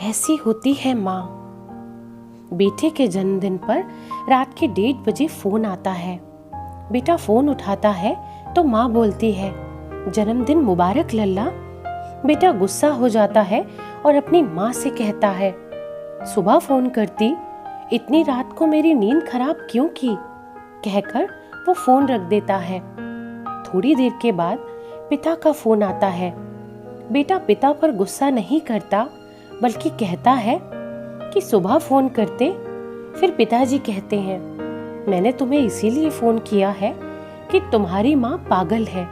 ऐसी होती है माँ। बेटे के जन्मदिन पर रात के 1:30 बजे फोन आता है। बेटा फोन उठाता है तो माँ बोलती है, जन्मदिन मुबारक लल्ला। बेटा गुस्सा हो जाता है और अपनी माँ से कहता है, सुबह फोन करती, इतनी रात को मेरी नींद खराब क्यों की। कहकर वो फोन रख देता है। थोड़ी देर के बाद पिता का फोन आता है। बेटा पिता पर गुस्सा नहीं करता बल्कि कहता है कि सुबह फोन करते। फिर पिताजी कहते हैं, मैंने तुम्हें इसीलिए फोन किया है कि तुम्हारी माँ पागल है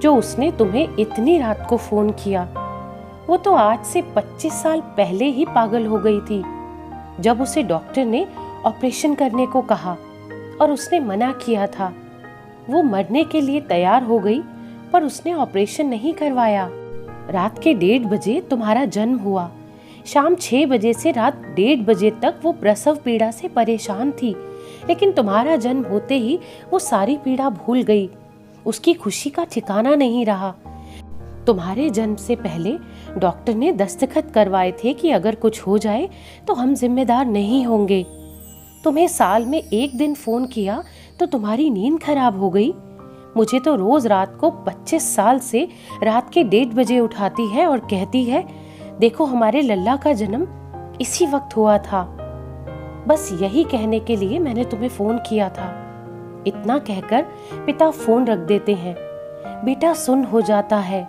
जो उसने तुम्हें इतनी रात को फोन किया। वो तो आज से 25 साल पहले ही पागल हो गई थी, जब उसे डॉक्टर ने ऑपरेशन करने को कहा और उसने मना किया था। वो मरने के लिए तैयार हो गई पर उसने ऑपरेशन नहीं करवाया। रात के 1:30 बजे तुम्हारा जन्म हुआ। शाम 6 बजे से रात 1:30 बजे तक वो प्रसव पीड़ा से परेशान थी, लेकिन तुम्हारा जन्म होते ही वो सारी पीड़ा भूल गई। उसकी खुशी का ठिकाना नहीं रहा। तुम्हारे जन्म से पहले डॉक्टर ने दस्तखत करवाए थे कि अगर कुछ हो जाए तो हम जिम्मेदार नहीं होंगे। तुम्हें साल में 1 दिन फोन किया तो तुम्हारी नींद खराब हो गई। मुझे तो रोज रात को 25 साल से रात के 1:30 बजे उठाती है और कहती है, देखो हमारे लल्ला का जन्म इसी वक्त हुआ था। बस यही कहने के लिए मैंने तुम्हें फोन किया था। इतना कहकर पिता फोन रख देते हैं। बेटा सुन्न हो जाता है।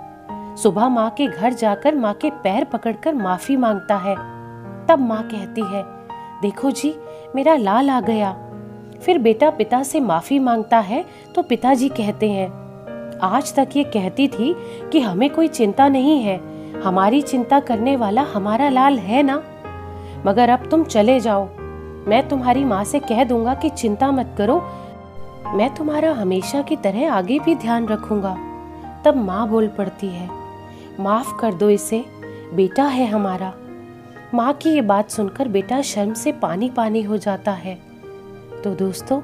सुबह माँ के घर जाकर माँ के पैर पकड़कर माफी मांगता है। तब माँ कहती है, देखो जी मेरा लाल आ गया। फिर बेटा पिता से माफी मांगता है तो पिताजी कहते हैं, आज तक ये कहती थी कि हमें कोई चिंता नहीं है, हमारी चिंता करने वाला हमारा लाल है ना। मगर अब तुम चले जाओ। मैं तुम्हारी माँ से कह दूंगा कि चिंता मत करो, मैं तुम्हारा हमेशा की तरह आगे भी ध्यान रखूंगा। तब माँ बोल पड़ती है, माफ कर दो इसे, बेटा है हमारा। माँ की ये बात सुनकर बेटा शर्म से पानी पानी हो जाता है। तो दोस्तों,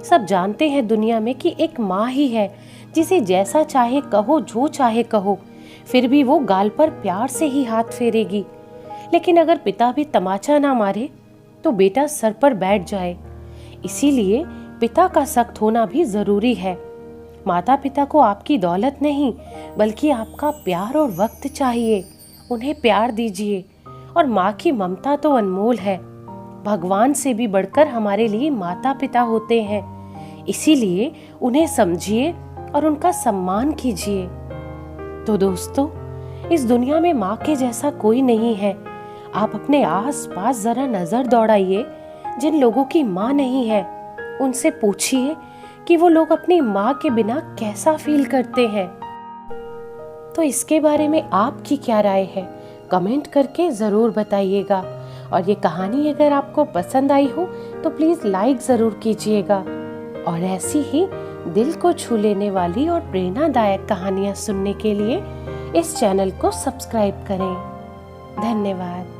सब जानते हैं दुनिया में कि एक माँ ही है जिसे जैसा चाहे कहो, जो चाहे कहो, फिर भी वो गाल पर प्यार से ही हाथ फेरेगी। लेकिन अगर पिता भी तमाचा ना मारे तो बेटा सर पर बैठ जाए। इसीलिए पिता का सख्त होना भी जरूरी है। माता पिता को आपकी दौलत नहीं बल्कि आपका प्यार और वक्त चाहिए। उन्हें प्यार दीजिए। और माँ की ममता तो अनमोल है। भगवान से भी बढ़कर हमारे लिए माता पिता होते हैं। इसीलिए उन्हें समझिए और उनका सम्मान कीजिए। तो दोस्तों, इस दुनिया में माँ के जैसा कोई नहीं है। आप अपने आस पास जरा नजर दौड़ाइए। जिन लोगों की माँ नहीं है उनसे पूछिए कि वो लोग अपनी माँ के बिना कैसा फील करते हैं। तो इसके बारे में आपकी क्या राय है, कमेंट करके ज़रूर बताइएगा। और ये कहानी अगर आपको पसंद आई हो तो प्लीज़ लाइक ज़रूर कीजिएगा। और ऐसी ही दिल को छू लेने वाली और प्रेरणादायक कहानियाँ सुनने के लिए इस चैनल को सब्सक्राइब करें। धन्यवाद।